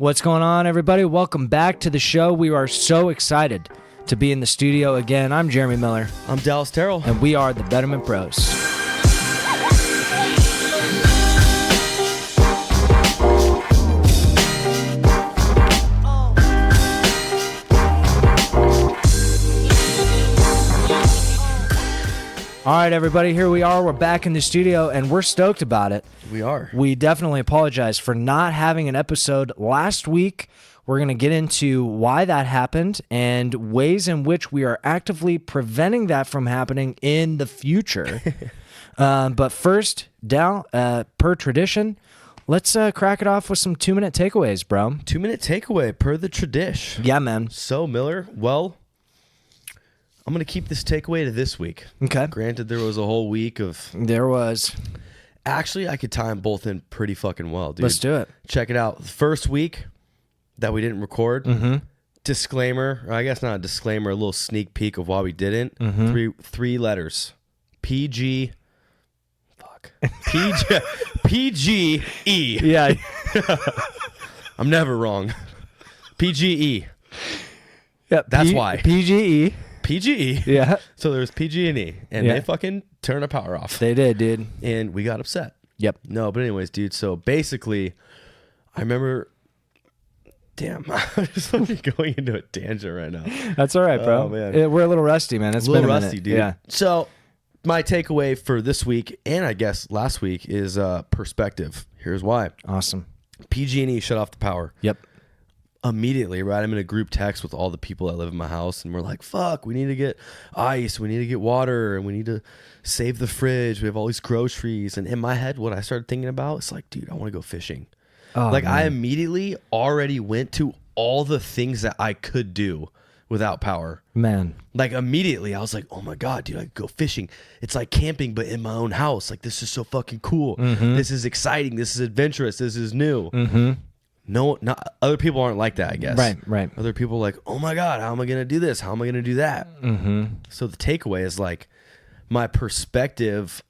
What's going on, everybody? Welcome back to the show. We are so excited to be in the studio again. I'm Jeremy Miller. I'm Dallas Terrell. And we are the Betterment Bros. All right, everybody, here we are. We're back in the studio, and we're stoked about it. We are. We definitely apologize for not having an episode last week. We're going to get into why that happened and ways in which we are actively preventing that from happening in the future. But first, Dal, per tradition, let's crack it off with some 2-minute takeaways, bro. 2-minute takeaway per the tradition. Yeah, man. So, Miller, well, I'm going to keep this takeaway to this week. Okay. Granted, there was a whole week of... There was. Actually, I could tie them both in pretty fucking well, dude. Let's do it. Check it out. The first week that we didn't record, disclaimer, or I guess not a disclaimer, a little sneak peek of why we didn't. Three letters. PG... Fuck. PGE. Yeah. I'm never wrong. PGE. Yep. That's why. PGE. PGE. Yeah. So there was PG and E, and they fucking turned our power off. They did, dude. And we got upset. Yep. No, but anyways, dude, so basically, I remember... Damn, I'm just going into a tangent right now. That's all right, bro. Oh, man. We're a little rusty, man. It's a little been a rusty, minute. dude. Yeah. So my takeaway for this week, and I guess last week, is perspective. Here's why. Awesome. PG&E shut off the power. Yep. Immediately, right? I'm in a group text with all the people that live in my house, and we're like, fuck, we need to get ice, we need to get water, and we need to save the fridge. We have all these groceries. And in my head, what I started thinking about, it's like, dude, I want to go fishing. Oh, like, man. I immediately already went to all the things that I could do without power. Man. Like, immediately, I was like, oh my God, dude, I could go fishing. It's like camping, but in my own house. Like, this is so fucking cool. This is exciting. This is adventurous. This is new. No, not other people aren't like that, I guess. Right. Other people are like, oh my God, how am I going to do this? How am I going to do that? So the takeaway is like my perspective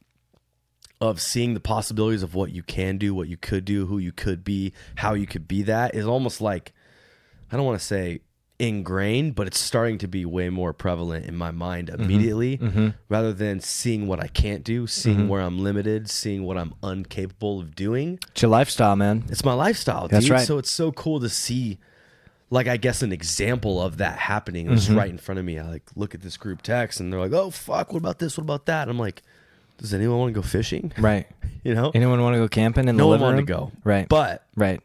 of seeing the possibilities of what you can do, what you could do, who you could be, how you could be that is almost like, I don't want to say ingrained, but it's starting to be way more prevalent in my mind immediately rather than seeing what I can't do, seeing where I'm limited, seeing what I'm incapable of doing. It's your lifestyle, man. It's my lifestyle, dude. That's right. So it's so cool to see, like, I guess an example of that happening. It's right in front of me. I like look at this group text and they're like, oh fuck, what about this? What about that? And I'm like, does anyone want to go fishing? Right. You know? Anyone want to go camping in the No one living wanted room? to go. Right. But right.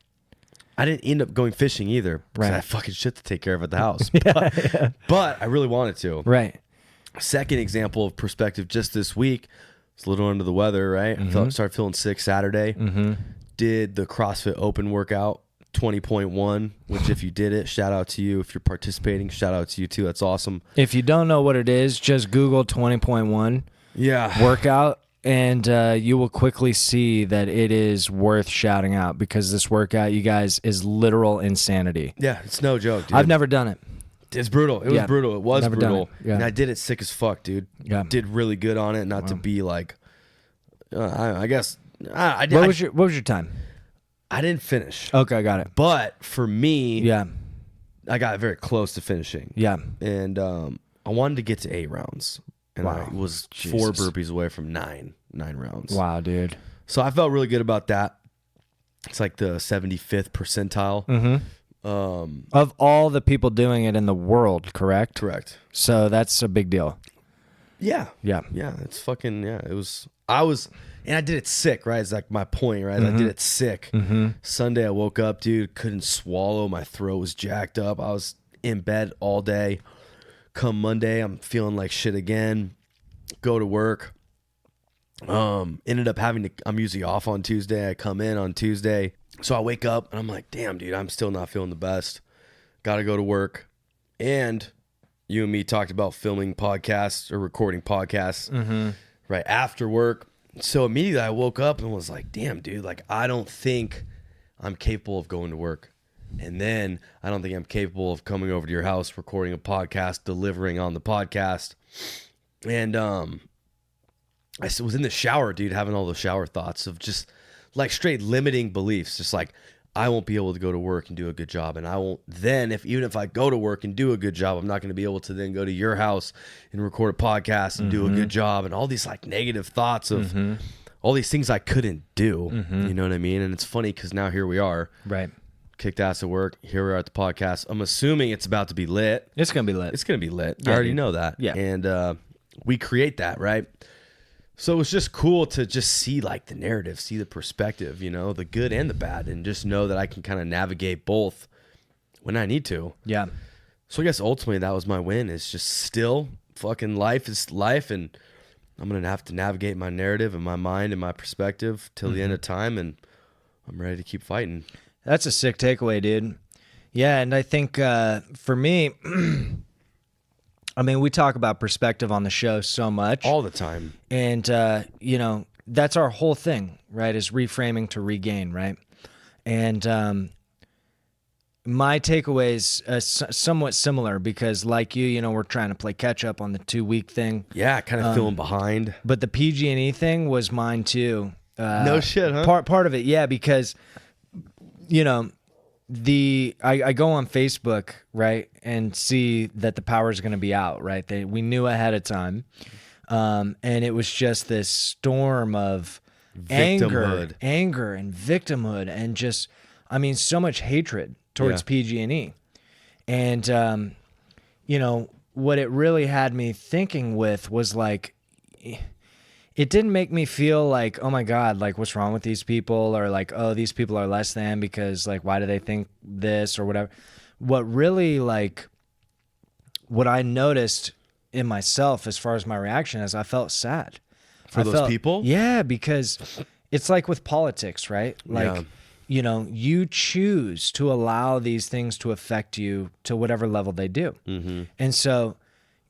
I didn't end up going fishing either because Right. I had fucking shit to take care of at the house. Yeah. But I really wanted to. Right. Second example of perspective just this week, I was a little under the weather, right? I started feeling sick Saturday. Did the CrossFit Open workout, 20.1, which if you did it, shout out to you. If you're participating, shout out to you too. That's awesome. If you don't know what it is, just Google 20.1 workout. And you will quickly see that it is worth shouting out because this workout, you guys, is literal insanity. Yeah, it's no joke, dude. I've never done it. It's brutal. It was brutal. It was Never done brutal. it. Yeah. And I did it sick as fuck, dude. Yeah. Did really good on it. Not to be like, I guess. What was your time? I didn't finish. Okay, got it. But for me, Yeah. I got very close to finishing. Yeah. And I wanted to get to 8 rounds. And Wow. I was Jesus. 4 burpees away from 9 rounds. Wow, dude. So I felt really good about that. It's like the 75th percentile. Of all the people doing it in the world, correct? Correct. So that's a big deal. Yeah. Yeah. Yeah. It's fucking, yeah. And I did it sick, right? It's like my point, right? I did it sick. Sunday I woke up, dude, couldn't swallow. My throat was jacked up. I was in bed all day. Come Monday, I'm feeling like shit again. Go to work. Ended up I'm usually off on Tuesday. I come in on Tuesday. So I wake up and I'm like, damn, dude, I'm still not feeling the best. Got to go to work. And you and me talked about filming podcasts or recording podcasts right after work. So immediately I woke up and was like, damn, dude, like, I don't think I'm capable of going to work. And then I don't think I'm capable of coming over to your house, recording a podcast, delivering on the podcast. And I was in the shower, dude, having all the shower thoughts of just like straight limiting beliefs. Just like, I won't be able to go to work and do a good job. And I won't then, even if I go to work and do a good job, I'm not going to be able to then go to your house and record a podcast and do a good job. And all these like negative thoughts of all these things I couldn't do. You know what I mean? And it's funny because now here we are. Right. Kicked ass at work. Here we are at the podcast. I'm assuming it's about to be lit. It's going to be lit. It's going to be lit. Yeah, I already dude. know that. Yeah. And we create that, right? So it was just cool to just see like the narrative, see the perspective, you know, the good and the bad, and just know that I can kind of navigate both when I need to. Yeah. So I guess ultimately that was my win, is just still fucking life is life, and I'm going to have to navigate my narrative and my mind and my perspective till the end of time, and I'm ready to keep fighting. That's a sick takeaway, dude. Yeah, and I think for me, I mean, we talk about perspective on the show so much. All the time. And, you know, that's our whole thing, right, is reframing to regain, right? And my takeaway is somewhat similar because, like you know, we're trying to play catch-up on the 2-week thing. Yeah, kind of feeling behind. But the PG&E thing was mine, too. No shit, huh? Part of it, yeah, because, you know, I go on Facebook, right, and see that the power is going to be out, right? We knew ahead of time, and it was just this storm of anger and victimhood, and just, I mean, so much hatred towards PG&E, and you know, what it really had me thinking with was like, it didn't make me feel like, oh my God, like what's wrong with these people? Or like, oh, these people are less than because like, why do they think this or whatever? What really like, what I noticed in myself as far as my reaction is I felt sad. For those people? Yeah, because it's like with politics, right? Like, you know, you choose to allow these things to affect you to whatever level they do. And so,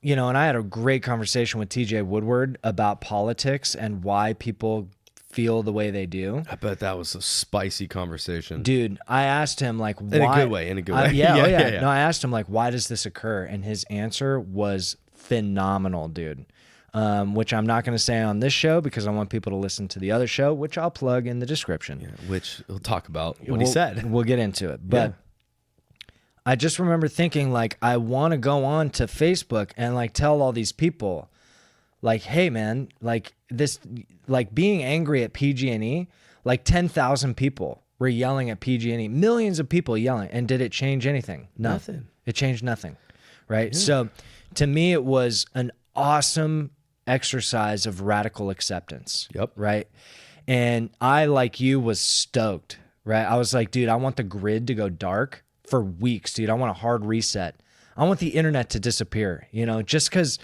you know, and I had a great conversation with TJ Woodward about politics and why people feel the way they do. I bet that was a spicy conversation. Dude, I asked him like, why? In a good way. Yeah. No, I asked him like, why does this occur? And his answer was phenomenal, dude. Which I'm not going to say on this show because I want people to listen to the other show, which I'll plug in the description. Yeah, which we'll talk about what he said. We'll get into it. But I just remember thinking like, I want to go on to Facebook and like tell all these people like, hey man, like this, like being angry at PG&E, like 10,000 people were yelling at PG&E, millions of people yelling. And did it change anything? No. Nothing. It changed nothing. Right. Yeah. So to me, it was an awesome exercise of radical acceptance. Yep. Right. And I, like you, was stoked. Right. I was like, dude, I want the grid to go dark for weeks, dude. I want a hard reset. I want the internet to disappear, you know, just because,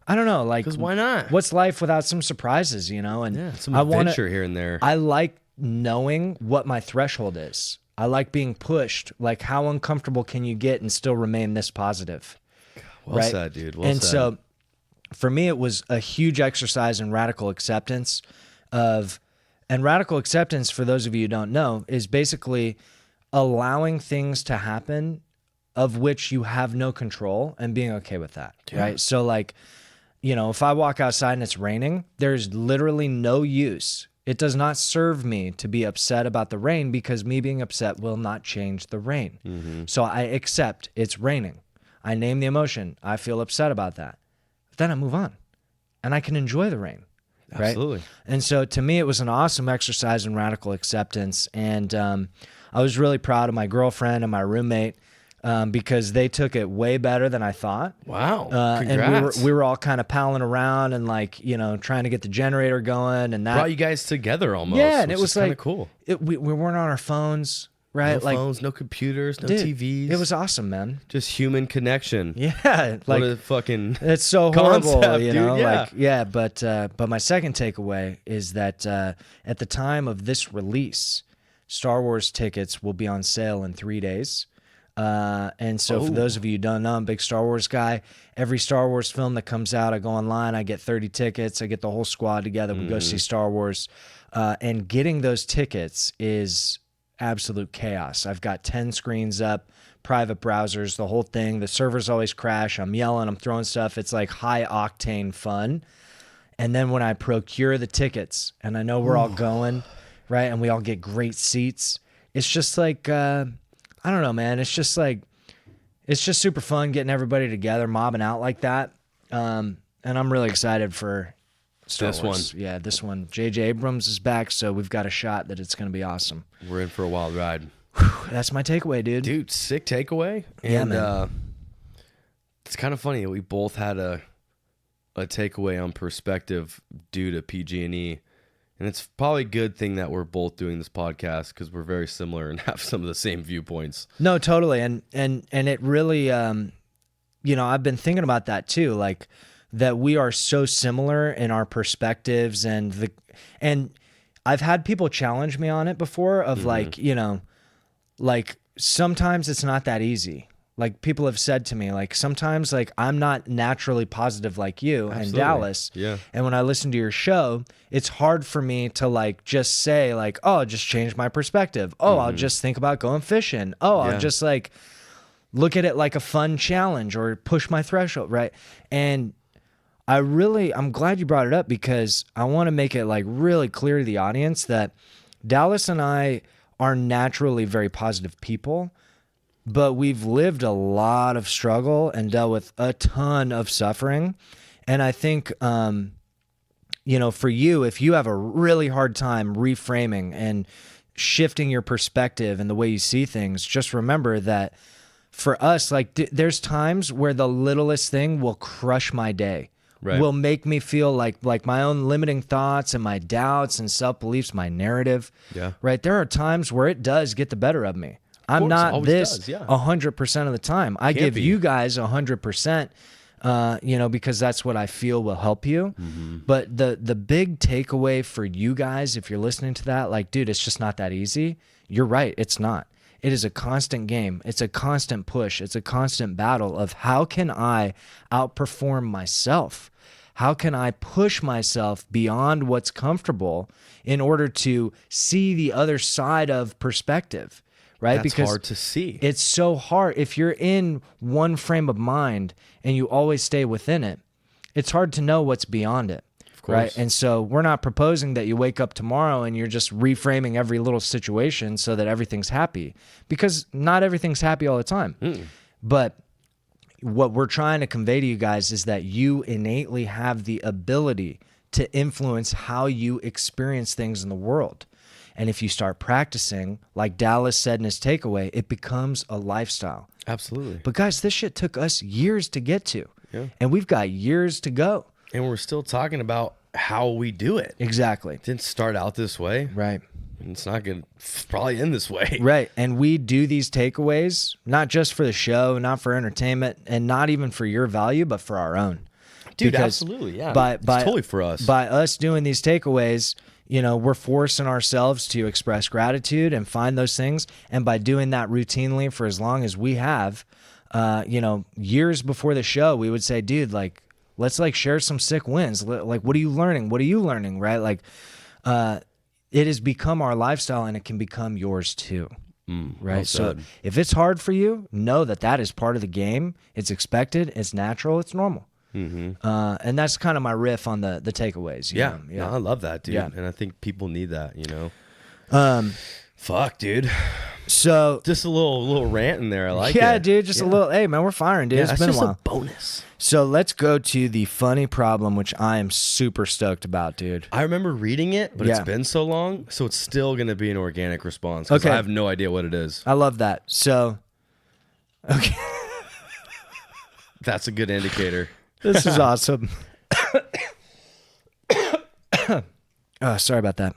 I don't know, like, because why not? What's life without some surprises, you know? And some adventure here and there. I like knowing what my threshold is. I like being pushed. Like, how uncomfortable can you get and still remain this positive? Well said, dude. Well said. So for me, it was a huge exercise in radical acceptance of, and radical acceptance, for those of you who don't know, is basically allowing things to happen of which you have no control and being okay with that, right? So like, you know, if I walk outside and it's raining, there's literally no use. It does not serve me to be upset about the rain because me being upset will not change the rain. So I accept it's raining. I name the emotion. I feel upset about that. But then I move on and I can enjoy the rain. Right? Absolutely. And so to me, it was an awesome exercise in radical acceptance. And I was really proud of my girlfriend and my roommate because they took it way better than I thought. Wow. Congrats. And we were all kind of palling around and like, you know, trying to get the generator going. And that brought you guys together almost. Yeah, and it was like, cool. We weren't on our phones. Right, no phones, no computers, no dude, TVs. It was awesome, man. Just human connection. Yeah, like what a fucking it's so horrible, concept, you know. Dude, yeah. But my second takeaway is that at the time of this release, Star Wars tickets will be on sale in 3 days. And so for those of you who don't know, I'm a big Star Wars guy. Every Star Wars film that comes out, I go online, I get 30 tickets, I get the whole squad together, we go see Star Wars. And getting those tickets is absolute chaos. I've got 10 screens up, private browsers, the whole thing. The servers always crash. I'm yelling, I'm throwing stuff. It's like high octane fun. And then when I procure the tickets and I know we're all going, right, and we all get great seats, it's just like, I don't know, man. It's just super fun getting everybody together, mobbing out like that. And I'm really excited for Star Wars. Yeah, this one. J.J. Abrams is back, so we've got a shot that it's going to be awesome. We're in for a wild ride. That's my takeaway, dude. Dude, sick takeaway. Yeah, and, man. It's kind of funny that we both had a takeaway on perspective due to PG&E. And it's probably a good thing that we're both doing this podcast because we're very similar and have some of the same viewpoints. No, totally. And it really, I've been thinking about that too. Like that we are so similar in our perspectives and I've had people challenge me on it before of like sometimes it's not that easy. Like people have said to me, like sometimes like I'm not naturally positive like you and Dallas. Yeah. And when I listen to your show, it's hard for me to like just say like, oh, I'll just change my perspective. Oh, I'll just think about going fishing. Oh, I'll just like look at it like a fun challenge or push my threshold. Right. And I'm glad you brought it up because I want to make it like really clear to the audience that Dallas and I are naturally very positive people. But we've lived a lot of struggle and dealt with a ton of suffering. And I think, for you, if you have a really hard time reframing and shifting your perspective and the way you see things, just remember that for us, like there's times where the littlest thing will crush my day. Right. Will make me feel like my own limiting thoughts and my doubts and self-beliefs, my narrative. Yeah. Right. There are times where it does get the better of me. I'm not this 100% of the time. I give you guys 100%, because that's what I feel will help you. Mm-hmm. But the big takeaway for you guys, if you're listening to that, like, dude, it's just not that easy. You're right. It's not. It is a constant game. It's a constant push. It's a constant battle of how can I outperform myself? How can I push myself beyond what's comfortable in order to see the other side of perspective? Right? That's because hard to see. It's so hard. If you're in one frame of mind and you always stay within it, it's hard to know what's beyond it. Of course. Right? And so we're not proposing that you wake up tomorrow and you're just reframing every little situation so that everything's happy, because not everything's happy all the time. But what we're trying to convey to you guys is that you innately have the ability to influence how you experience things in the world. And if you start practicing, like Dallas said in his takeaway, it becomes a lifestyle. Absolutely. But guys, this shit took us years to get to. Yeah. And we've got years to go. And we're still talking about how we do it. Exactly. It didn't start out this way. Right. And it's not going to probably end this way. Right. And we do these takeaways, not just for the show, not for entertainment, and not even for your value, but for our own. Dude, because absolutely. Yeah. It's totally for us. By us doing these takeaways, we're forcing ourselves to express gratitude and find those things. And by doing that routinely for as long as we have, years before the show, we would say, dude, like, let's like share some sick wins. Like, what are you learning? What are you learning? Right. Like, it has become our lifestyle and it can become yours too. Right. Well, so if it's hard for you, know that is part of the game. It's expected. It's natural. It's normal. Mm-hmm. And that's kind of my riff on the takeaways. Yeah. No, I love that, dude. Yeah. And I think people need that, Fuck, dude. So just a little rant in there. I like it. Yeah, dude. Just a little. Hey, man, we're firing, dude. It's been a while. A bonus. So let's go to the funny problem, which I am super stoked about, dude. I remember reading it, but it's been so long, so it's still going to be an organic response. Okay. I have no idea what it is. I love that. So, okay. That's a good indicator. This is awesome. Oh, sorry about that.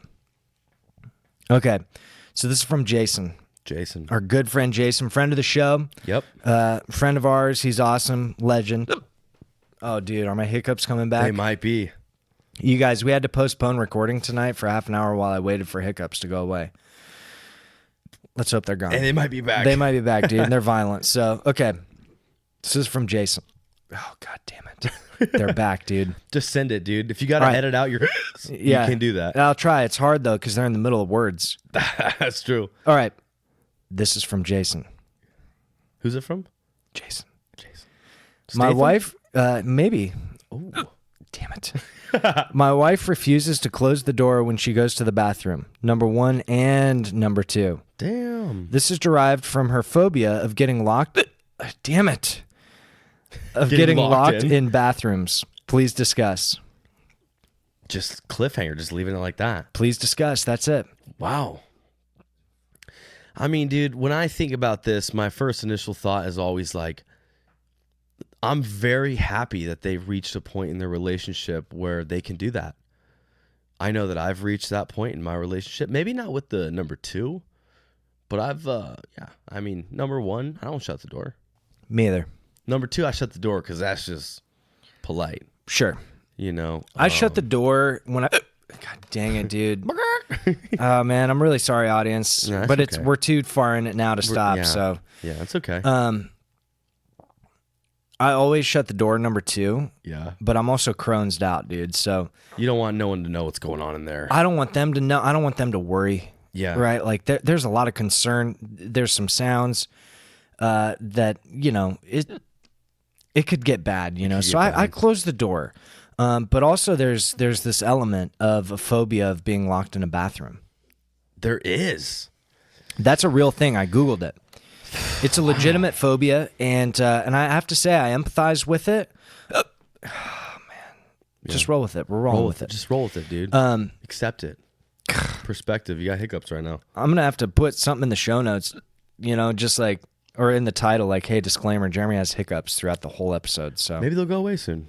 Okay. So this is from Jason. Our good friend Jason, friend of the show. Yep. Friend of ours. He's awesome. Legend. Oh, dude, are my hiccups coming back? They might be. You guys, we had to postpone recording tonight for half an hour while I waited for hiccups to go away. Let's hope they're gone. And they might be back. They might be back, dude. And they're violent. So, okay. This is from Jason. Oh, God damn it. They're back, dude. Just send it, dude. If you got to edit out your... you can do that. I'll try. It's hard, though, because they're in the middle of words. That's true. All right. This is from Jason. Who's it from? Jason. Statham? My wife, maybe. Oh, damn it. My wife refuses to close the door when she goes to the bathroom. Number 1 and number 2. Damn. This is derived from her phobia of getting locked. Damn it. Of getting locked in bathrooms. Please discuss. Just cliffhanger, just leaving it like that. Please discuss. That's it. Wow. I mean, dude, when I think about this, my first initial thought is always like, I'm very happy that they've reached a point in their relationship where they can do that. I know that I've reached that point in my relationship. Maybe not with the number 2, but I mean, number 1, I don't shut the door. Me either. Number 2, I shut the door because that's just polite. Sure. You know? I shut the door when I... God dang it, dude. Oh, man, I'm really sorry, audience. No, but okay. we're too far in it now to stop, so... Yeah, it's okay. I always shut the door, number 2. Yeah. But I'm also Crohn'd out, dude, so... You don't want no one to know what's going on in there. I don't want them to know. I don't want them to worry. Yeah. Right? Like, there's a lot of concern. There's some sounds that, you know, it could get bad, you know? So I close the door. But also there's this element of a phobia of being locked in a bathroom. There is. That's a real thing. I Googled it. It's a legitimate phobia, and I have to say I empathize with it. Oh, man. Yeah. Just roll with it. We're rolling with it. Just roll with it, dude. Accept it. Perspective. You got hiccups right now. I'm going to have to put something in the show notes, you know, just like, or in the title, like, hey, disclaimer, Jeremy has hiccups throughout the whole episode. So maybe they'll go away soon.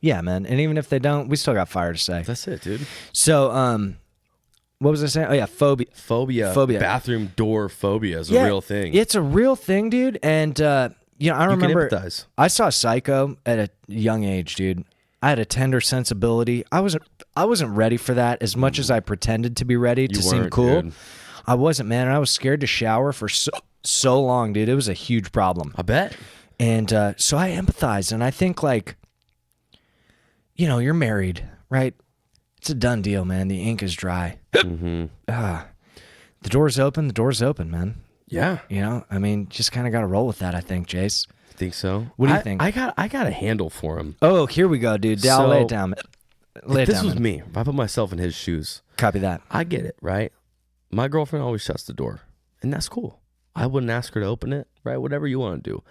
Yeah, man. And even if they don't, we still got fire to say. That's it, dude. So, what was I saying? Oh, yeah, phobia. Phobia. Bathroom door phobia is a real thing. It's a real thing, dude. And, you know, I remember you can empathize. I saw Psycho at a young age, dude. I had a tender sensibility. I wasn't ready for that as much as I pretended to be ready to seem cool. Dude. I wasn't, man. And I was scared to shower for so long, dude. It was a huge problem. I bet. And so I empathized. And I think, like, you know, you're married, right? It's a done deal, man. The ink is dry. Mm-hmm. The door's open, man. Yeah. You know, I mean, just kind of got to roll with that, I think, Jace. Think so? What do you think? I got a handle for him. Oh, here we go, dude. I'll lay it down. If this was me, if I put myself in his shoes. Copy that. I get it, right? My girlfriend always shuts the door, and that's cool. I wouldn't ask her to open it, right? Whatever you want to do.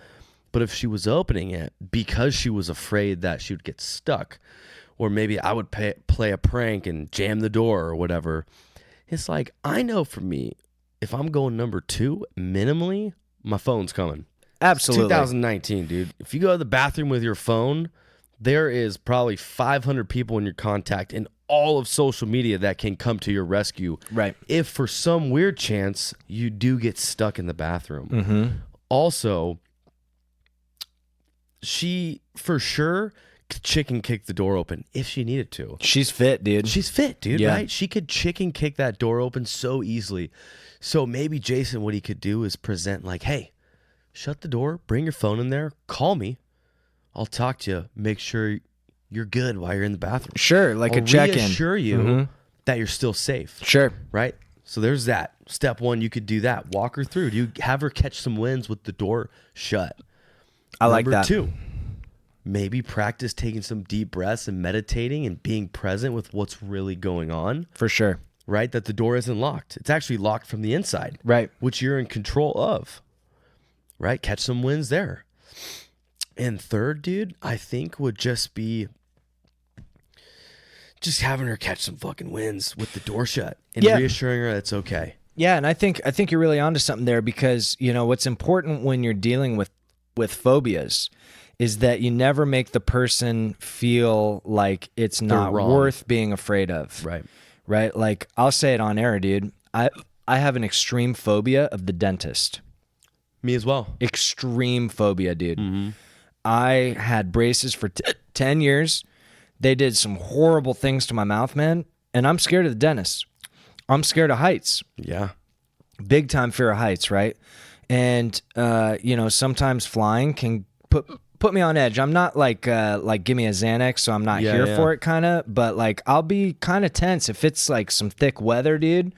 But if she was opening it because she was afraid that she would get stuck, or maybe I would play a prank and jam the door or whatever, it's like, I know for me, if I'm going number 2, minimally, my phone's coming. Absolutely. It's 2019, dude. If you go to the bathroom with your phone, there is probably 500 people in your contact and all of social media that can come to your rescue. Right. If for some weird chance you do get stuck in the bathroom. Mm-hmm. Also, she for sure could chicken kick the door open if she needed to. She's fit, dude. She's fit, dude, yeah. Right? She could chicken kick that door open so easily. So maybe Jason, what he could do is present like, hey, shut the door, bring your phone in there, call me. I'll talk to you. Make sure you're good while you're in the bathroom. Sure, like a check-in. Reassure you that you're still safe. Sure. Right? So there's that. Step 1, you could do that. Walk her through. Do you have her catch some wins with the door shut? I like that. Number 2, maybe practice taking some deep breaths and meditating and being present with what's really going on. For sure. Right? That the door isn't locked. It's actually locked from the inside. Right. Which you're in control of. Right? Catch some wins there. And third, dude, I think would just be just having her catch some fucking wins with the door shut and reassuring her that it's okay. Yeah, and I think you're really onto something there because, you know, what's important when you're dealing with phobias is that you never make the person feel like it's not worth being afraid of. Right. Right? Like, I'll say it on air, dude. I have an extreme phobia of the dentist. Me as well. Extreme phobia, dude. Mm-hmm. I had braces for 10 years. They did some horrible things to my mouth, man. And I'm scared of the dentist. I'm scared of heights. Yeah. Big time fear of heights, right? And, you know, sometimes flying can put me on edge. I'm not like give me a Xanax, so I'm not here for it kind of. But, like, I'll be kind of tense. If it's, like, some thick weather, dude,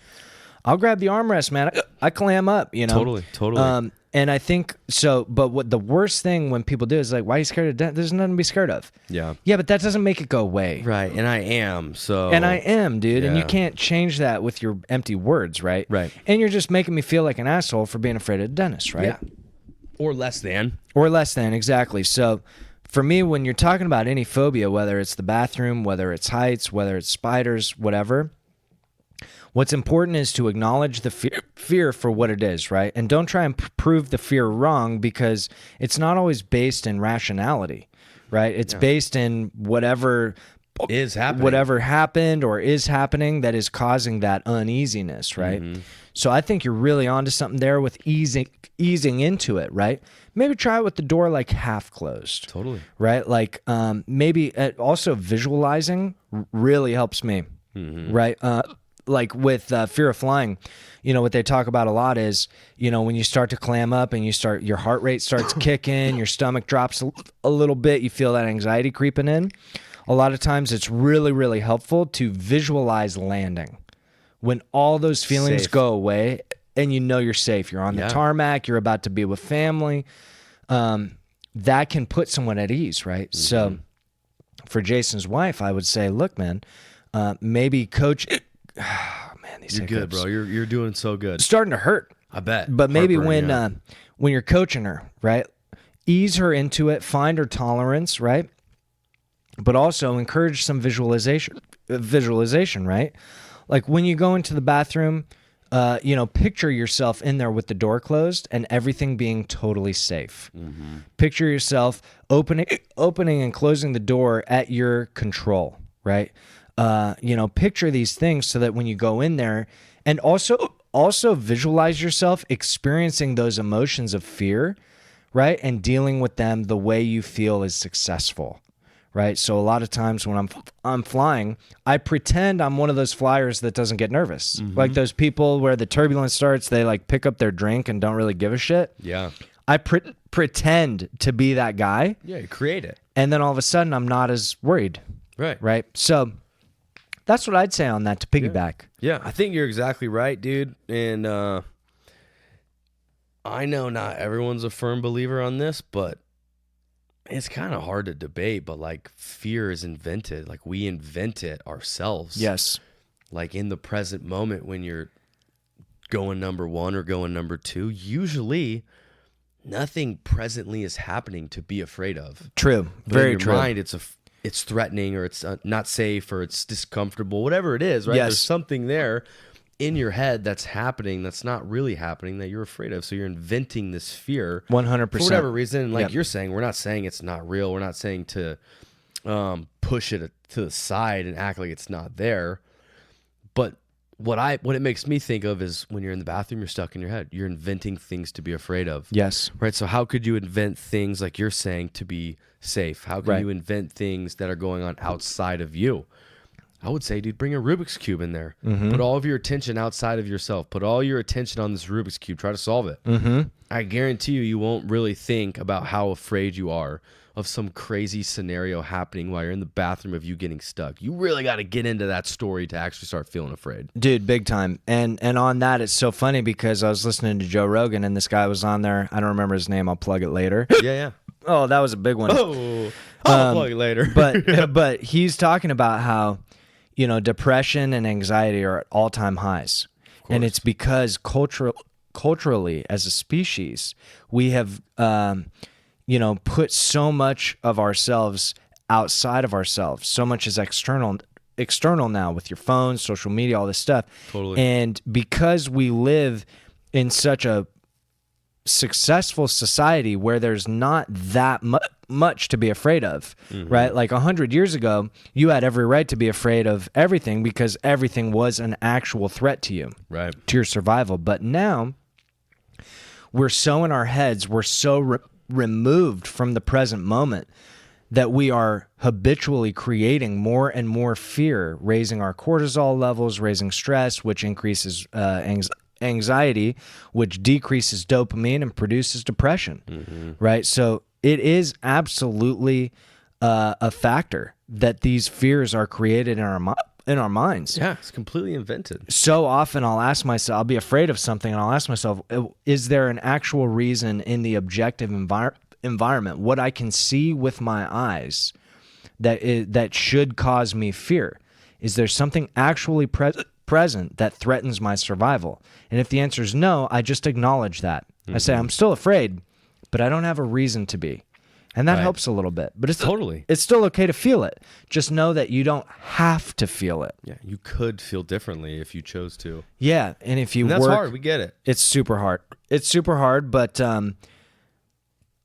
I'll grab the armrest, man. I clam up, you know? Totally. And I think so, but what the worst thing when people do is like, why are you scared of death? There's nothing to be scared of. Yeah. Yeah, but that doesn't make it go away. Right. And I am. So. And I am, dude. And you Yeah. can't change that with your empty words, right? Right. And you're just making me feel like an asshole for being afraid of the dentist, right? Yeah. Or less than. Or less than, exactly. So for me, when you're talking about any phobia, whether it's the bathroom, whether it's heights, whether it's spiders, whatever, what's important is to acknowledge the fear for what it is, right? And don't try and prove the fear wrong, because it's not always based in rationality, right? It's based in whatever happened or is happening that is causing that uneasiness, right? So I think you're really onto something there with easing into it, right? Maybe try it with the door like half closed. Totally. Right? Like maybe also visualizing really helps me, right? Like with fear of flying, you know, what they talk about a lot is, you know, when you start to clam up and your heart rate starts kicking, your stomach drops a little bit, you feel that anxiety creeping in. A lot of times it's really, really helpful to visualize landing. When all those feelings go away and you know you're safe, you're on the tarmac, you're about to be with family, that can put someone at ease, right? So for Jason's wife, I would say, look, man, maybe coach... Oh, man, these You're good, bro. You're doing so good. It's starting to hurt. I bet. But maybe when you're coaching her, right, ease her into it, find her tolerance, right? But also encourage some visualization, right? Like when you go into the bathroom, you know, picture yourself in there with the door closed and everything being totally safe. Picture yourself opening and closing the door at your control, right? You know, picture these things so that when you go in there, and also visualize yourself experiencing those emotions of fear, right? And dealing with them the way you feel is successful, right? So a lot of times when I'm flying, I pretend I'm one of those flyers that doesn't get nervous. Like those people where the turbulence starts, they like pick up their drink and don't really give a shit. Yeah. I pretend to be that guy. Yeah, you create it. And then all of a sudden I'm not as worried. Right. So that's what I'd say on that to piggyback. Yeah, I think you're exactly right, dude. And I know not everyone's a firm believer on this, but it's kind of hard to debate. But like, fear is invented. Like, we invent it ourselves. Yes. Like in the present moment when you're going number one or going number two, usually nothing presently is happening to be afraid of. True. But Very in your true. mind, it's threatening, or it's not safe, or it's discomfortable, whatever it is, right? Yes. There's something there in your head that's happening that's not really happening that you're afraid of. So you're inventing this fear 100%. for whatever reason. And like you're saying, we're not saying it's not real. We're not saying to push it to the side and act like it's not there. But what it makes me think of is when you're in the bathroom, you're stuck in your head. You're inventing things to be afraid of. Yes. Right. So how could you invent things like you're saying to be safe? How can you invent things that are going on outside of you? I would say, dude, bring a Rubik's Cube in there. Put all of your attention outside of yourself. Put all your attention on this Rubik's Cube. Try to solve it. I guarantee you won't really think about how afraid you are of some crazy scenario happening while you're in the bathroom of you getting stuck. You really got to get into that story to actually start feeling afraid. Dude, big time. And on that, it's so funny because I was listening to Joe Rogan and this guy was on there. I don't remember his name. I'll plug it later. Yeah. Oh, that was a big one. Oh, I'll plug it later. but he's talking about how, you know, depression and anxiety are at all-time highs. And it's because culturally, as a species, we have, you know, put so much of ourselves outside of ourselves. So much is external now with your phone, social media, all this stuff. Totally. And because we live in such a successful society where there's not that much to be afraid of, right? Like 100 years ago, you had every right to be afraid of everything because everything was an actual threat to you, right, to your survival. But now we're so in our heads, we're so removed from the present moment that we are habitually creating more and more fear, raising our cortisol levels, raising stress, which increases anxiety, which decreases dopamine and produces depression, right? So it is absolutely a factor that these fears are created in in our minds. Yeah, it's completely invented. So often I'll ask myself, I'll be afraid of something, and I'll ask myself, is there an actual reason in the objective environment, what I can see with my eyes, that should cause me fear? Is there something actually present that threatens my survival? And if the answer is no, I just acknowledge that. I say, I'm still afraid, but I don't have a reason to be. And that helps a little bit. But it's still okay to feel it. Just know that you don't have to feel it. Yeah, you could feel differently if you chose to. Yeah, and if you that's hard. We get it. It's super hard. It's super hard, but I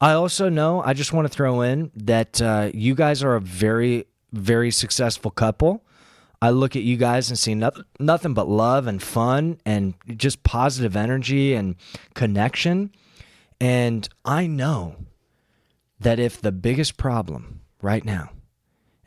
also know, I just want to throw in that you guys are a very, very successful couple. I look at you guys and see nothing but love and fun and just positive energy and connection. And I know that if the biggest problem right now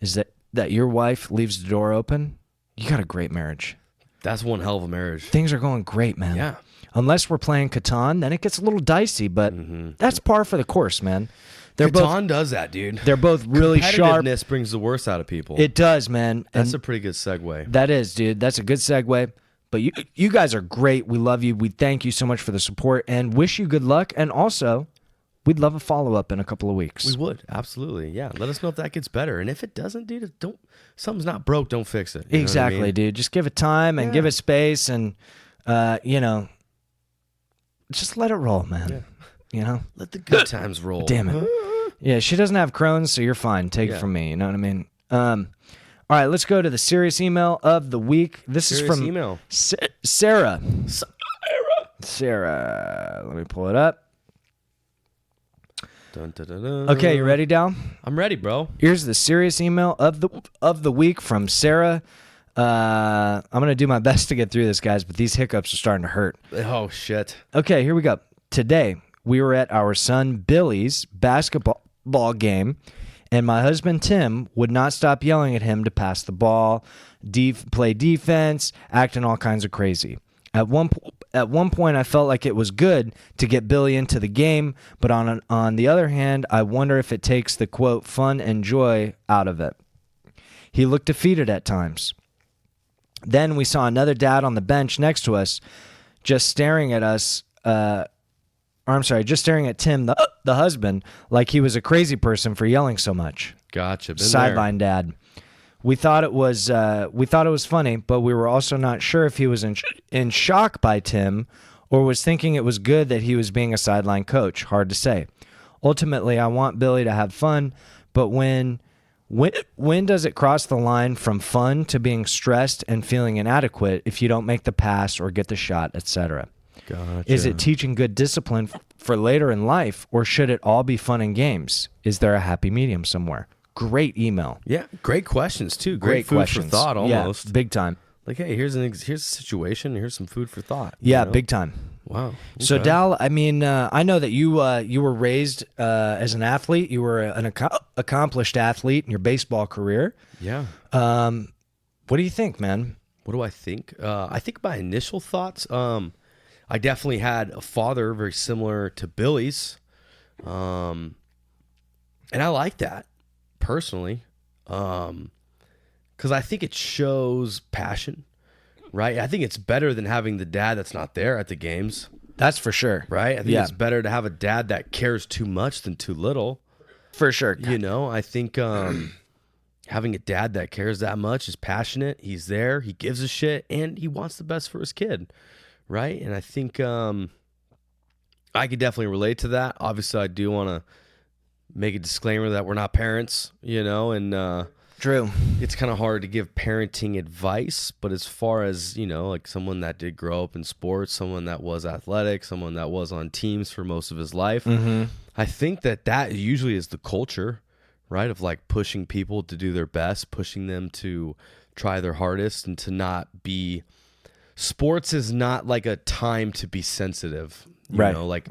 is that your wife leaves the door open, you got a great marriage. That's one hell of a marriage. Things are going great, man. Yeah. Unless we're playing Catan, then it gets a little dicey, but that's par for the course, man. Catan does that, dude. They're both really sharp. Competitiveness brings the worst out of people. It does, man. That's a pretty good segue. That is, dude. That's a good segue. But you guys are great. We love you. We thank you so much for the support and wish you good luck. And also, we'd love a follow-up in a couple of weeks. We would. Absolutely. Yeah. Let us know if that gets better. And if it doesn't, dude, something's not broke, don't fix it. You exactly, know what I mean? dude. Just give it time and give it space and, just let it roll, man. Yeah. Let the good times roll. Damn it. Yeah, she doesn't have Crohn's, so you're fine. Take it from me. You know what I mean? All right, let's go to the serious email of the week. This is from email. Sarah. Sarah. Let me pull it up. Dun, dun, dun, dun. Okay, you ready, Dal? I'm ready, bro. Here's the serious email of the week from Sarah. I'm going to do my best to get through this, guys, but these hiccups are starting to hurt. Oh, shit. Okay, here we go. Today, we were at our son Billy's basketball game, and my husband Tim would not stop yelling at him to pass the ball, play defense, acting all kinds of crazy. At one point, I felt like it was good to get Billy into the game, but on the other hand, I wonder if it takes the, quote, fun and joy out of it. He looked defeated at times. Then we saw another dad on the bench next to us, just staring at us, just staring at Tim, the husband, like he was a crazy person for yelling so much. Gotcha. Sideline dad. We thought it was funny, but we were also not sure if he was in shock by Tim or was thinking it was good that he was being a sideline coach. Hard to say. Ultimately, I want Billy to have fun, but when does it cross the line from fun to being stressed and feeling inadequate if you don't make the pass or get the shot, etc.? Gotcha. Is it teaching good discipline for later in life, or should it all be fun and games? Is there a happy medium somewhere? Great email. Yeah, great questions too. Great food questions. for thought, almost. Yeah, big time. Like, hey, here's a situation. Here's some food for thought. Yeah, big time. Wow. Okay. So Dal, I mean, I know that you were raised as an athlete. You were an accomplished athlete in your baseball career. Yeah. What do you think, man? What do I think? I think my initial thoughts. I definitely had a father very similar to Billy's, and I like that personally, because I think it shows passion. Right? I think it's better than having the dad that's not there at the games. That's for sure. Right? I think it's better to have a dad that cares too much than too little. For sure. You know, I think having a dad that cares that much, is passionate, he's there, he gives a shit, and he wants the best for his kid. Right? And I think I could definitely relate to that. Obviously, I do want to make a disclaimer that we're not parents, you know, and true. It's kind of hard to give parenting advice, but as far as, you know, like someone that did grow up in sports, someone that was athletic, someone that was on teams for most of his life, I think that usually is the culture, right? Of like pushing people to do their best, pushing them to try their hardest and to not be, sports is not like a time to be sensitive, you know, like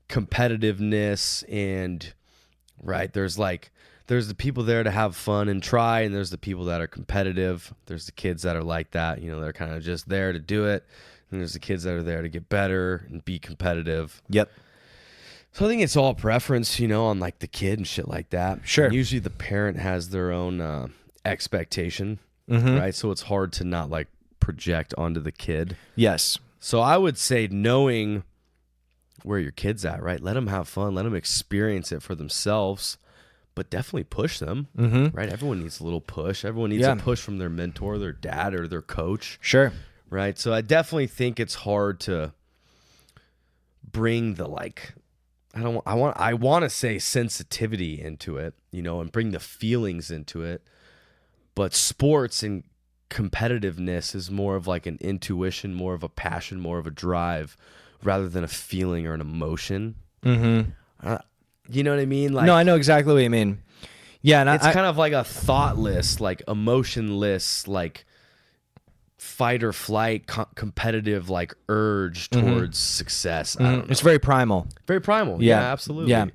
competitiveness and right. There's the people there to have fun and try, and there's the people that are competitive. There's the kids that are like that, you know, they're kind of just there to do it. And there's the kids that are there to get better and be competitive. Yep. So I think it's all preference, you know, on like the kid and shit like that. Sure. And usually the parent has their own expectation right? So it's hard to not like project onto the kid. Yes. So I would say knowing where your kid's at, right? Let them have fun. Let them experience it for themselves, but definitely push them, right? Everyone needs a little push. Everyone needs a push from their mentor, their dad, or their coach. Sure. Right? So I definitely think it's hard to bring the like, I want to say sensitivity into it, you know, and bring the feelings into it. But sports and competitiveness is more of like an intuition, more of a passion, more of a drive, rather than a feeling or an emotion. You know what I mean? Like, No, I know exactly what you mean. Yeah, and it's kind of like a thoughtless, like emotionless, like fight or flight, competitive, like urge towards success. I don't know. It's very primal. Very primal. Yeah, absolutely. Yeah.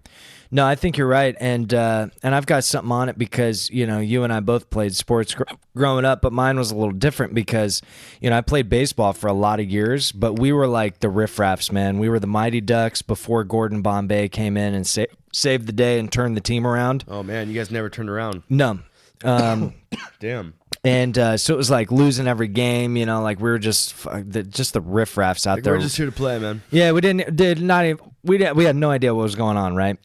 No, I think you're right, and I've got something on it because, you know, you and I both played sports growing up, but mine was a little different because, you know, I played baseball for a lot of years, but we were like the riffraffs, man. We were the Mighty Ducks before Gordon Bombay came in and saved the day and turned the team around. Oh man, you guys never turned around. No. Damn. And so it was like losing every game, you know, like we were just the riffraffs out there. We're just here to play, man. Yeah, we we had no idea what was going on, right?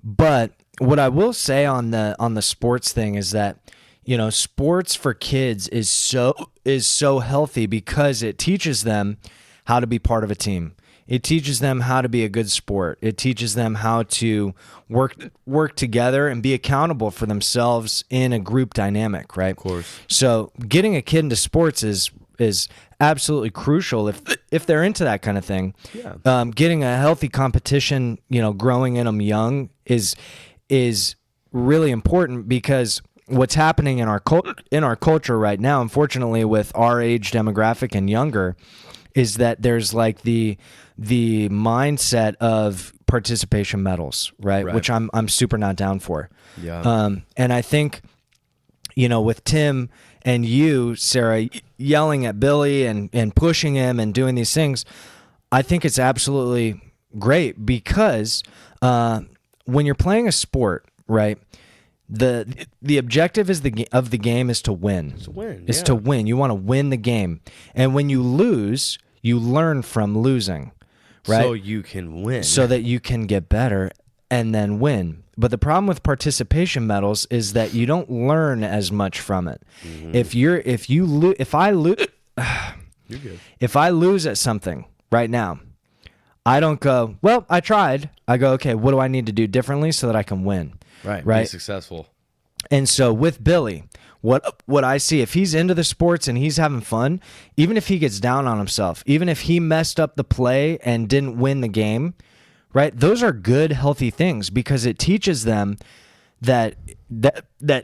But what I will say on the sports thing is that, you know, sports for kids is so healthy because it teaches them how to be part of a team. It teaches them how to be a good sport. It teaches them how to work together and be accountable for themselves in a group dynamic, right? Of course. So getting a kid into sports is absolutely crucial if they're into that kind of thing. Yeah. Getting a healthy competition, you know, growing in them young is really important because what's happening in our culture right now, unfortunately, with our age demographic and younger, is that there's like the mindset of participation medals, right? Which I'm super not down for. Yeah. And I think, you know, with Tim and you, Sarah, yelling at Billy and pushing him and doing these things, I think it's absolutely great because when you're playing a sport, right, the objective of the game is to win. To win. You want to win the game. And when you lose, you learn from losing, right? So you can win. So that you can get better and then win. But the problem with participation medals is that you don't learn as much from it. If I lose at something right now, I don't go, well, I tried. I go, okay, what do I need to do differently so that I can win? Right. Right. Be successful. And so with Billy, what I see, if he's into the sports and he's having fun, even if he gets down on himself, even if he messed up the play and didn't win the game, right? Those are good, healthy things because it teaches them that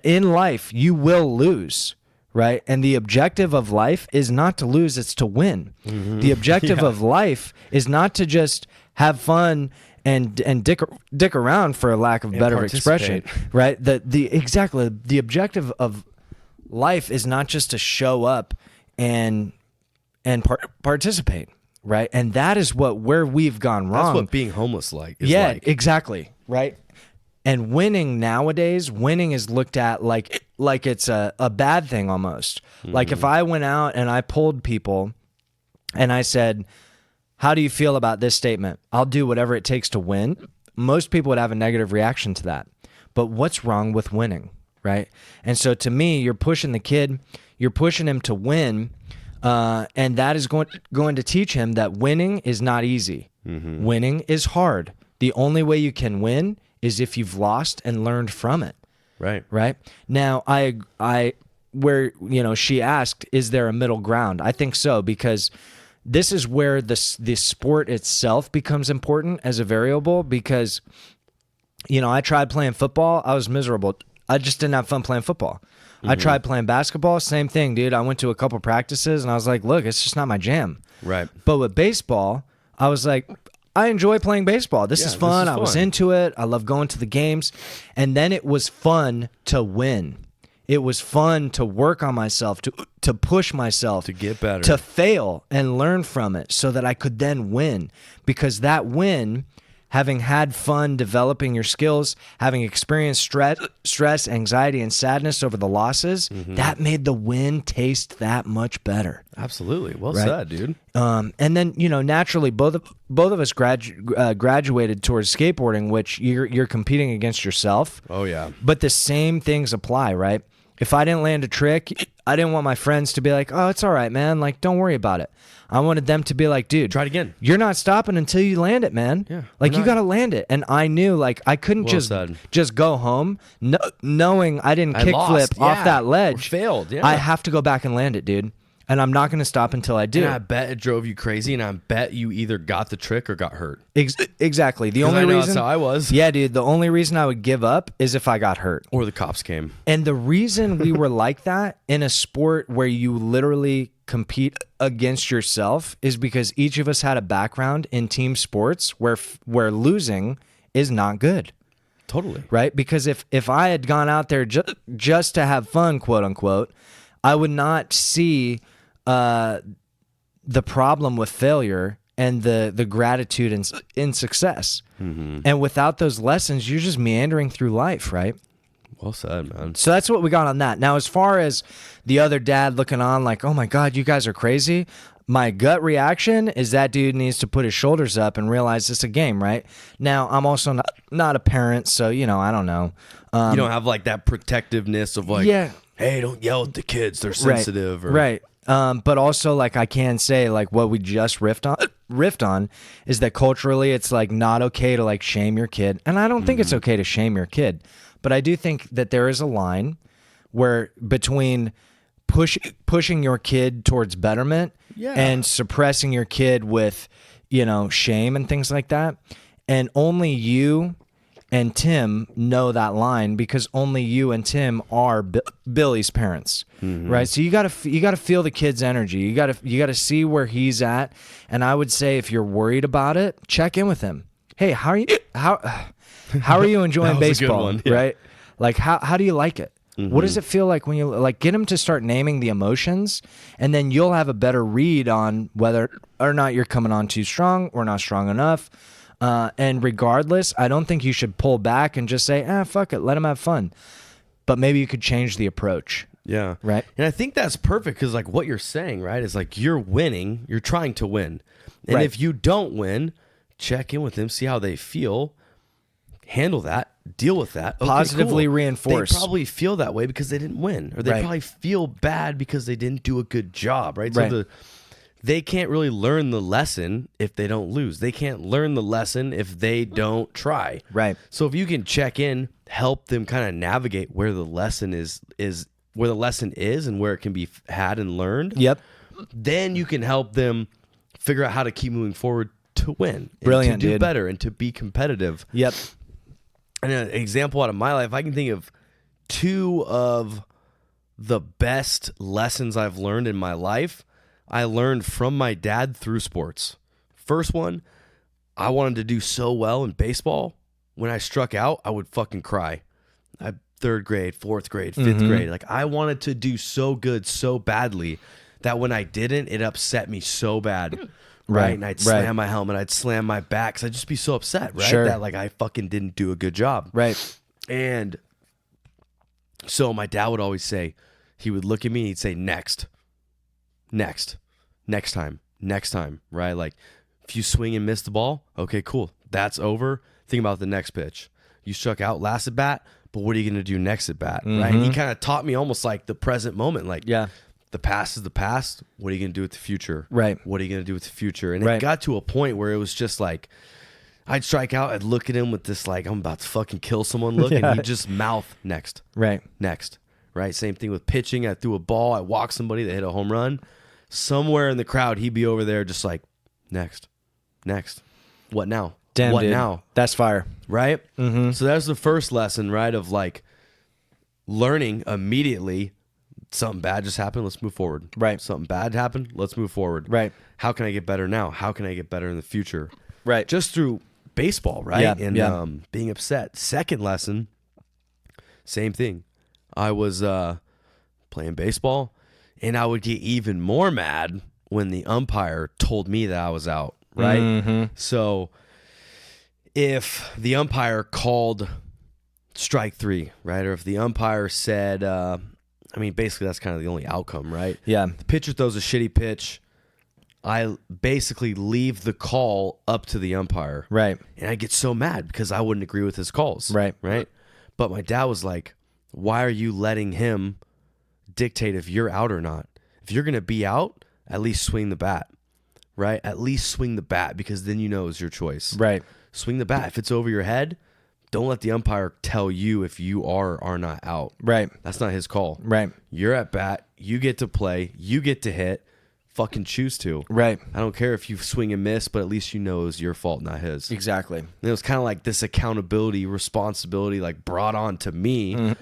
in life you will lose, right? And the objective of life is not to lose, it's to win. The objective of life is not to just have fun and dick around, for a lack of better expression, right? The objective of life is not just to show up and participate, right? And that is where we've gone wrong. That's what being homeless is like. Exactly, right? And winning nowadays, is looked at like it's a bad thing almost. Like if I went out and I polled people and I said, how do you feel about this statement? I'll do whatever it takes to win. Most people would have a negative reaction to that. But what's wrong with winning, right? And so to me, you're pushing the kid, you're pushing him to win, and that is going to teach him that winning is not easy. Winning is hard. The only way you can win is if you've lost and learned from it. Right? Now, where, you know, she asked, is there a middle ground? I think so, because this is where the sport itself becomes important as a variable because, you know, I tried playing football. I was miserable. I just didn't have fun playing football. I tried playing basketball. Same thing, dude. I went to a couple practices and I was like, look, it's just not my jam. Right. But with baseball, I was like, I enjoy playing baseball. This is fun. I was into it. I love going to the games. And then it was fun to win. It was fun to work on myself, to push myself, to get better, to fail and learn from it so that I could then win, because that win having had fun developing your skills, having experienced stress, anxiety, and sadness over the losses, that made the win taste that much better. Absolutely. Well said, dude. And then, naturally, both of us graduated towards skateboarding, which you're competing against yourself. Oh, yeah. But the same things apply, right? If I didn't land a trick, I didn't want my friends to be like, oh, it's all right, man. Like, don't worry about it. I wanted them to be like, dude, try it again. You're not stopping until you land it, man. Yeah, like, you got to land it. And I knew, like, I couldn't just go home knowing I didn't kickflip off that ledge. Or failed, yeah. I have to go back and land it, dude. And I'm not going to stop until I do. And I bet it drove you crazy, and I bet you either got the trick or got hurt. Exactly. The only reason that's how I was. Yeah, dude. The only reason I would give up is if I got hurt or the cops came. And the reason we were like that in a sport where you literally compete against yourself is because each of us had a background in team sports where losing is not good. Totally. Right? Because if I had gone out there just to have fun, quote unquote, I would not see the problem with failure and the gratitude in success. And without those lessons, you're just meandering through life, right? Well said, man. So that's what we got on that. Now, as far as the other dad looking on like, oh my God, you guys are crazy, my gut reaction is that dude needs to put his shoulders up and realize it's a game, right? Now, I'm also not a parent, so, I don't know. You don't have like that protectiveness of like, hey, don't yell at the kids, they're sensitive. Right. But also, like, I can say, like, what we just riffed on is that culturally it's like not okay to like shame your kid. And I don't think it's okay to shame your kid. But I do think that there is a line where between pushing your kid towards betterment and suppressing your kid with, shame and things like that. And only you and Tim know that line because only you and Tim are Billy's parents, right? So you gotta feel the kid's energy. You gotta see where he's at. And I would say if you're worried about it, check in with him. Hey, how are you enjoying baseball? Right? Like how do you like it? What does it feel like when you like get him to start naming the emotions, and then you'll have a better read on whether or not you're coming on too strong or not strong enough. And regardless, I don't think you should pull back and just say, fuck it, let him have fun. But maybe you could change the approach. Yeah. Right. And I think that's perfect because like what you're saying, right, is like you're winning, you're trying to win. And if you don't win, check in with them, see how they feel, handle that, deal with that. Okay, positively reinforce. They probably feel that way because they didn't win, or they probably feel bad because they didn't do a good job, right? So they can't really learn the lesson if they don't lose. They can't learn the lesson if they don't try. Right. So if you can check in, help them kind of navigate where the lesson is where the lesson is and where it can be had and learned. Yep. Then you can help them figure out how to keep moving forward to win. Brilliant, and to do dude. better and to be competitive. Yep. And an example out of my life, I can think of two of the best lessons I've learned in my life. I learned from my dad through sports. First one, I wanted to do so well in baseball. When I struck out, I would fucking cry. Third grade, fourth grade, fifth grade. Like I wanted to do so good, so badly that when I didn't, it upset me so bad. Right. And I'd slam my helmet, I'd slam my back because I'd just be so upset, right? Sure. That like I fucking didn't do a good job. Right. And so my dad would always say, he would look at me and he'd say, next time, right? Like if you swing and miss the ball, okay, cool. That's over. Think about the next pitch. You struck out last at bat, but what are you going to do next at bat, right? And he kind of taught me almost like the present moment, like the past is the past. What are you going to do with the future? Right. What are you going to do with the future? And it got to a point where it was just like, I'd strike out, I'd look at him with this like, I'm about to fucking kill someone look, and he'd just mouth next. Right. Next. Right. Same thing with pitching. I threw a ball, I walked somebody that hit a home run. Somewhere in the crowd, he'd be over there just like, next. What now? Damn, what dude. now? That's fire. Right? So that's the first lesson, right? Of like learning immediately, something bad just happened, let's move forward. Right. Something bad happened, let's move forward. Right. How can I get better now? How can I get better in the future? Right. Just through baseball, right? Yeah. And being upset. Second lesson, same thing. I was playing baseball, and I would get even more mad when the umpire told me that I was out, right? So if the umpire called strike 3, right? Or if the umpire said, basically that's kind of the only outcome, right? Yeah. The pitcher throws a shitty pitch. I basically leave the call up to the umpire. Right. And I get so mad because I wouldn't agree with his calls. Right. Right. But my dad was like, why are you letting him dictate if you're out or not? If you're going to be out, at least swing the bat. Right. At least swing the bat, because then you know it's your choice. Right. Swing the bat. If it's over your head, don't let the umpire tell you if you are or are not out. Right. That's not his call. Right. You're at bat. You get to play. You get to hit. Fucking choose to. Right. I don't care if you swing and miss, but at least you know it's your fault, not his. Exactly. And it was kind of like this accountability, responsibility, like brought on to me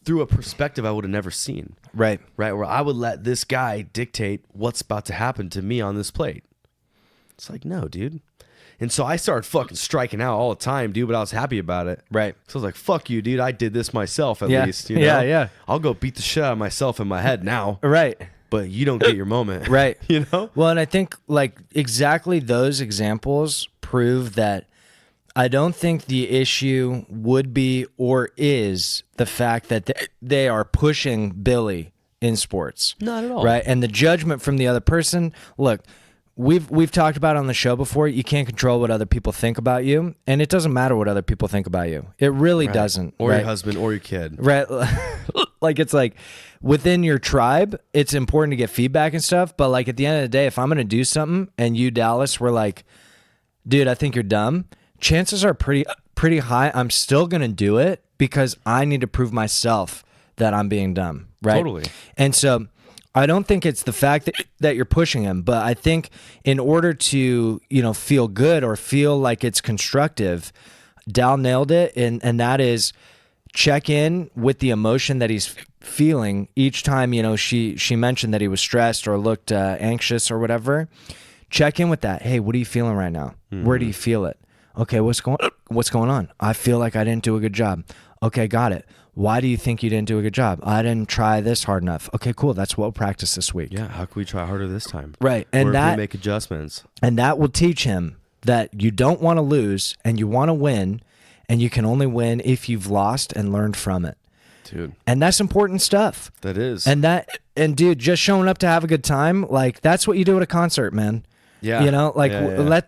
through a perspective I would have never seen. Right. Right. Where I would let this guy dictate what's about to happen to me on this plate. It's like, no, dude. And so I started fucking striking out all the time, dude, but I was happy about it. Right. So I was like, fuck you, dude. I did this myself at least. You know? Yeah. I'll go beat the shit out of myself in my head now. Right. But you don't get your moment. Right. You know? Well, and I think like exactly those examples prove that I don't think the issue would be or is the fact that they are pushing Billy in sports. Not at all. Right. And the judgment from the other person. Look, we've talked about on the show before, you can't control what other people think about you. And it doesn't matter what other people think about you. It really doesn't. Or right? your husband or your kid. Right. Like it's like within your tribe, it's important to get feedback and stuff. But like at the end of the day, if I'm going to do something and you, Dallas, were like, dude, I think you're dumb. Chances are pretty high I'm still going to do it because I need to prove myself that I'm being dumb. Right. Totally. And so I don't think it's the fact that you're pushing him, but I think in order to, feel good or feel like it's constructive, Dal nailed it. And that is check in with the emotion that he's feeling each time, she mentioned that he was stressed or looked anxious or whatever. Check in with that. Hey, what are you feeling right now? Mm-hmm. Where do you feel it? Okay, what's going on? I feel like I didn't do a good job. Okay, got it. Why do you think you didn't do a good job? I didn't try this hard enough. Okay, cool. That's what we'll practice this week. Yeah, how can we try harder this time? Right. And that we make adjustments. And that will teach him that you don't want to lose and you want to win, and you can only win if you've lost and learned from it. Dude. And that's important stuff. That is. And dude, just showing up to have a good time, like that's what you do at a concert, man. Yeah.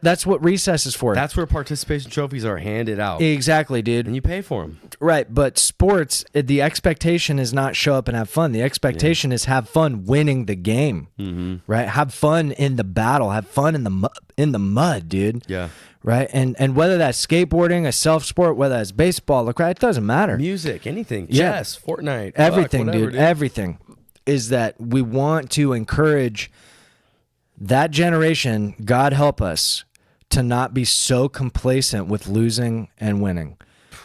That's what recess is for. That's where participation trophies are handed out. Exactly, dude. And you pay for them. Right, but sports, the expectation is not show up and have fun. The expectation is have fun winning the game. Mm-hmm. Right? Have fun in the battle. Have fun in the mud, dude. Yeah. Right? And whether that's skateboarding, a self-sport, whether that's baseball, lacrosse, it doesn't matter. Music, anything. Chess, Fortnite. Everything, whatever, dude. Everything is that we want to encourage that generation, God help us, to not be so complacent with losing and winning,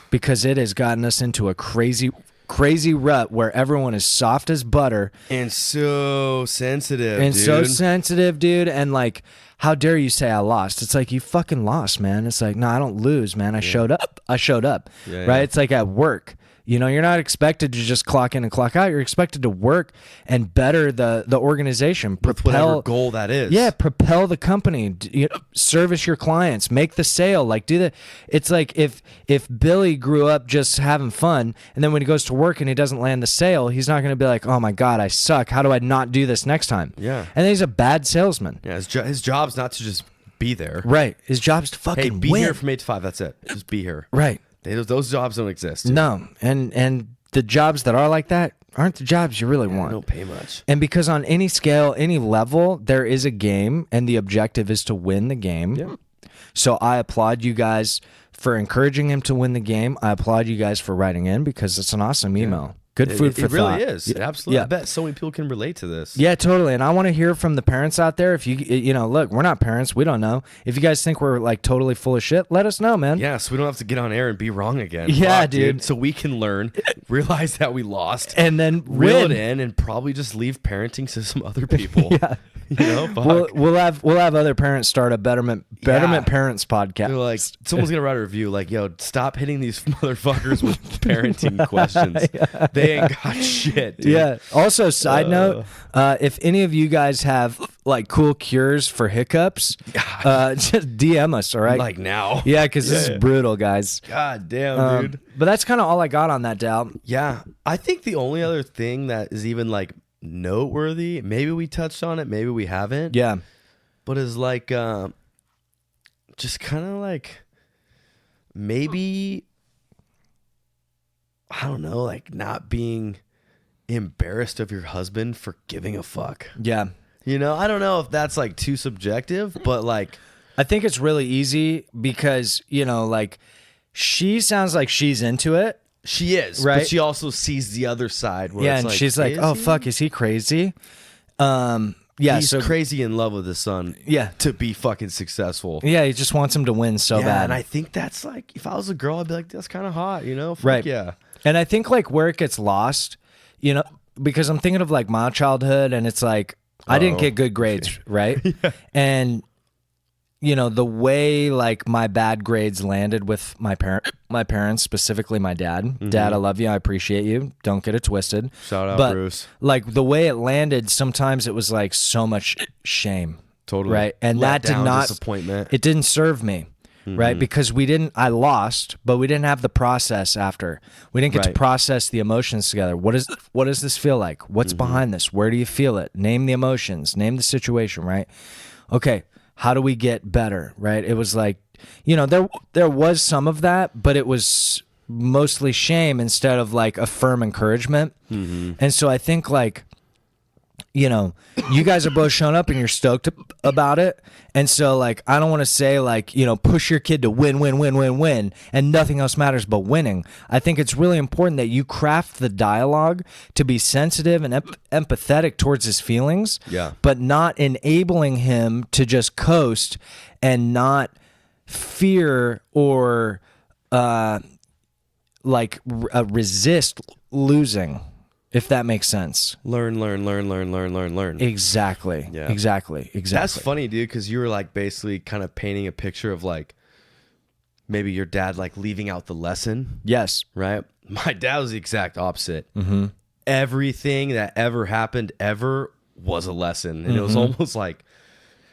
because it has gotten us into a crazy rut where everyone is soft as butter and so sensitive, dude. And like, how dare you say I lost? It's like, you fucking lost, man. It's like, no, I don't lose, man. I showed up. Right? Yeah. It's like at work. You're not expected to just clock in and clock out. You're expected to work and better the organization, with whatever goal that is. Yeah, propel the company, service your clients, make the sale, like do the. It's like if Billy grew up just having fun, and then when he goes to work and he doesn't land the sale, he's not going to be like, oh my God, I suck. How do I not do this next time? Yeah, and then he's a bad salesman. Yeah, his job's not to just be there. Right, his job's to fucking be win. here from 8 to 5. That's it. Just be here. Right. Those jobs don't exist. Dude. No, and the jobs that are like that aren't the jobs you really want. They don't pay much. And because on any scale, any level, there is a game, and the objective is to win the game. Yeah. So I applaud you guys for encouraging him to win the game. I applaud you guys for writing in, because it's an awesome email. Good food for thought. It really is. It absolutely. Yeah. I bet so many people can relate to this. Yeah, totally. And I want to hear from the parents out there. If look, we're not parents. We don't know. If you guys think we're like totally full of shit, let us know, man. Yeah, so we don't have to get on air and be wrong again. Yeah, dude. So we can learn, realize that we lost, and then reel it in, and probably just leave parenting to some other people. Yeah. You know, fuck. we'll have other parents start a Betterment Parents podcast. They're like, someone's gonna write a review like, yo, stop hitting these motherfuckers with parenting questions. They ain't got shit, dude. Yeah. Also, side note, if any of you guys have like cool cures for hiccups, just DM us, all right? Like now. Yeah, because this is brutal, guys. God damn, dude. But that's kind of all I got on that, Dal. Yeah. I think the only other thing that is even like noteworthy, maybe we touched on it, maybe we haven't. Yeah. But is like just kind of like maybe, I don't know, like not being embarrassed of your husband for giving a fuck. Yeah. You know, I don't know if that's like too subjective, but like, I think it's really easy because, you know, like she sounds like she's into it. she is, Right. but she also sees the other side where Yeah, it's and like, she's like, "Oh he? fuck, is he crazy?" Yeah, He's so crazy in love with his son. Yeah. To be fucking successful. yeah, he just wants him to win so Yeah, bad. and I think that's like, if I was a girl, I'd be like, that's kind of hot, you know? Fuck Right. yeah. And I think like where it gets lost, you know, because I'm thinking of like my childhood, and it's like I didn't get good grades, right? And you know, the way like my bad grades landed with my parents, specifically my dad. Dad, I love you. I appreciate you. Don't get it twisted. Shout out, but, Bruce. Like the way it landed, sometimes it was like so much shame. Totally. Right. And Let that did down, not, disappointment. it didn't serve me. Right. Because I lost, but we didn't have the process after. We didn't get to Right. process the emotions together. What does this feel like? What's behind this? Where do you feel it? Name the emotions, name the situation. Right. Okay. How do we get better? Right. It was like, you know, there was some of that, but it was mostly shame instead of like a firm encouragement. And so I think like, you know, you guys are both showing up and you're stoked about it. And so like, I don't want to say like, you know, push your kid to win, and nothing else matters but winning. I think it's really important that you craft the dialogue to be sensitive and empathetic towards his feelings, Yeah. but not enabling him to just coast and not fear or resist losing. If that makes sense. Learn. Exactly. Yeah. Exactly. That's funny, dude, because you were like basically kind of painting a picture of like maybe your dad like leaving out the lesson, Yes. right? My dad was the exact opposite. Everything that ever happened ever was a lesson. And it was almost like,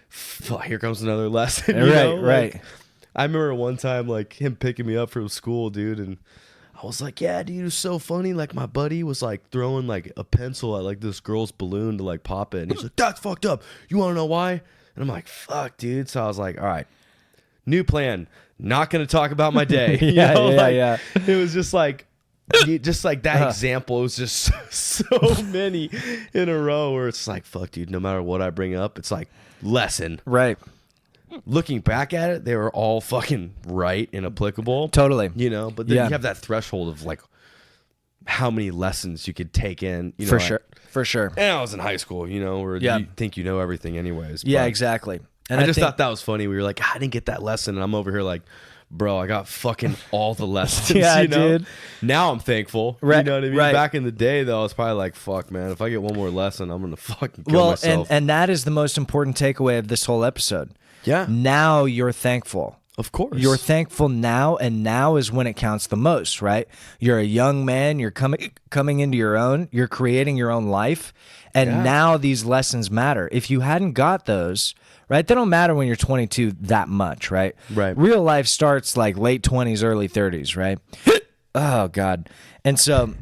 fuck, here comes another lesson. You know? Right. Like, I remember one time like him picking me up from school, dude, and I was like, yeah, dude, it was so funny. Like my buddy was like throwing like a pencil at like this girl's balloon to like pop it. And he's like, that's fucked up. You want to know why? And I'm like, fuck, dude. So I was like, all right, new plan. Not going to talk about my day. You know? Yeah. It was just like that example. It was just so many in a row where it's like, fuck, dude, no matter what I bring up, it's like lesson. Right. Looking back at it, they were all fucking right and applicable. Totally. You know, but then Yeah. you have that threshold of like how many lessons you could take in. You know, For like- sure. For sure. And I was in high school, you know, where Yeah. you think you know everything anyways. Yeah, but exactly. And I just think- thought that was funny. We were like, I didn't get that lesson. And I'm over here like, bro, I got fucking all the lessons. Yeah, you know? dude. Now I'm thankful. Right, You know what I mean? right. Back in the day, though, I was probably like, fuck, man, if I get one more lesson, I'm going to fucking kill myself. and that is the most important takeaway of this whole episode. Yeah. Now you're thankful. Of course. You're thankful now, and now is when it counts the most, right? You're a young man, you're coming into your own, you're creating your own life, and Yeah. now these lessons matter. If you hadn't got those, right, they don't matter when you're 22 that much, right? Right. Real life starts like late 20s, early 30s, right? Oh, God. And so,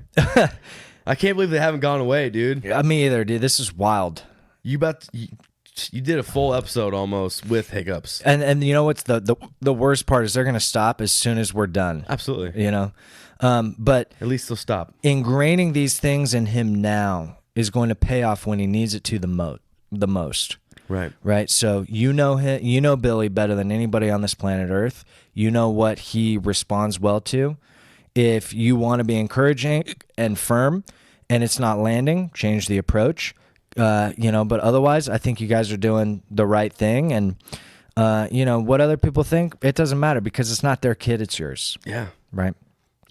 I can't believe they haven't gone away, dude. me either, dude. This is wild. You did a full episode almost with hiccups. And you know what's the worst part is they're going to stop as soon as we're done. Absolutely. You know? But At least they'll stop. ingraining these things in him now is going to pay off when he needs it to the most. Right. Right? So you know him, you know Billy better than anybody on this planet Earth. You know what he responds well to. If you want to be encouraging and firm and it's not landing, change the approach. You know, but otherwise, I think you guys are doing the right thing. And, you know, what other people think, it doesn't matter because it's not their kid, it's yours. Yeah. Right.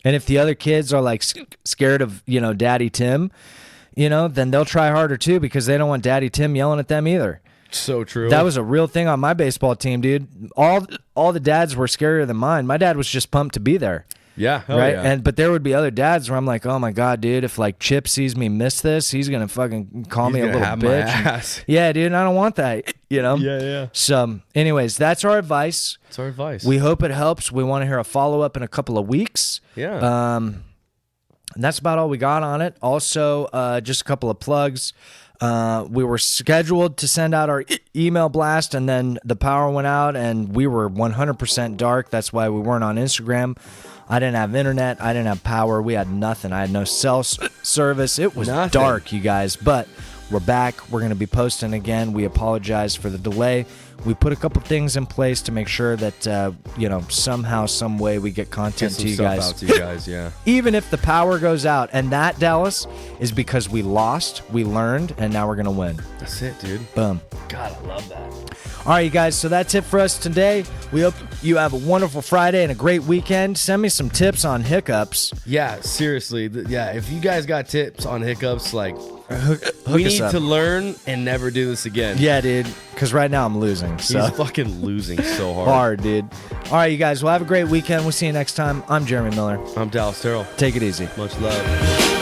And if the other kids are like scared of, you know, Daddy Tim, you know, then they'll try harder too because they don't want Daddy Tim yelling at them either. So true. That was a real thing on my baseball team, dude. All the dads were scarier than mine. My dad was just pumped to be there. Yeah. Right. Yeah. But there would be other dads where I'm like, oh my God, dude, if like Chip sees me miss this, he's going to fucking call me a little have bitch. my ass. Yeah, dude, I don't want that, you know? Yeah. So anyways, that's our advice. It's our advice. We hope it helps. We want to hear a follow-up in a couple of weeks. Yeah. And that's about all we got on it. Also, just a couple of plugs. We were scheduled to send out our email blast, and then the power went out, and we were 100% dark. That's why we weren't on Instagram. I didn't have internet. I didn't have power. We had nothing. I had no cell service. It was dark, you guys. But we're back. We're going to be posting again. We apologize for the delay. We put a couple things in place to make sure that, somehow, some way we get content to you guys. Out to you guys, yeah. Even if the power goes out. And that, Dallas, is because we lost, we learned, and now we're going to win. That's it, dude. Boom. God, I love that. All right, you guys, so that's it for us today. We hope you have a wonderful Friday and a great weekend. Send me some tips on hiccups. Yeah, seriously. Yeah, if you guys got tips on hiccups, like, We need to learn and never do this again. Yeah, dude, because right now I'm losing. So. He's fucking losing so hard. Hard, dude. All right, you guys, well, have a great weekend. We'll see you next time. I'm Jeremy Miller. I'm Dallas Terrell. Take it easy. Much love.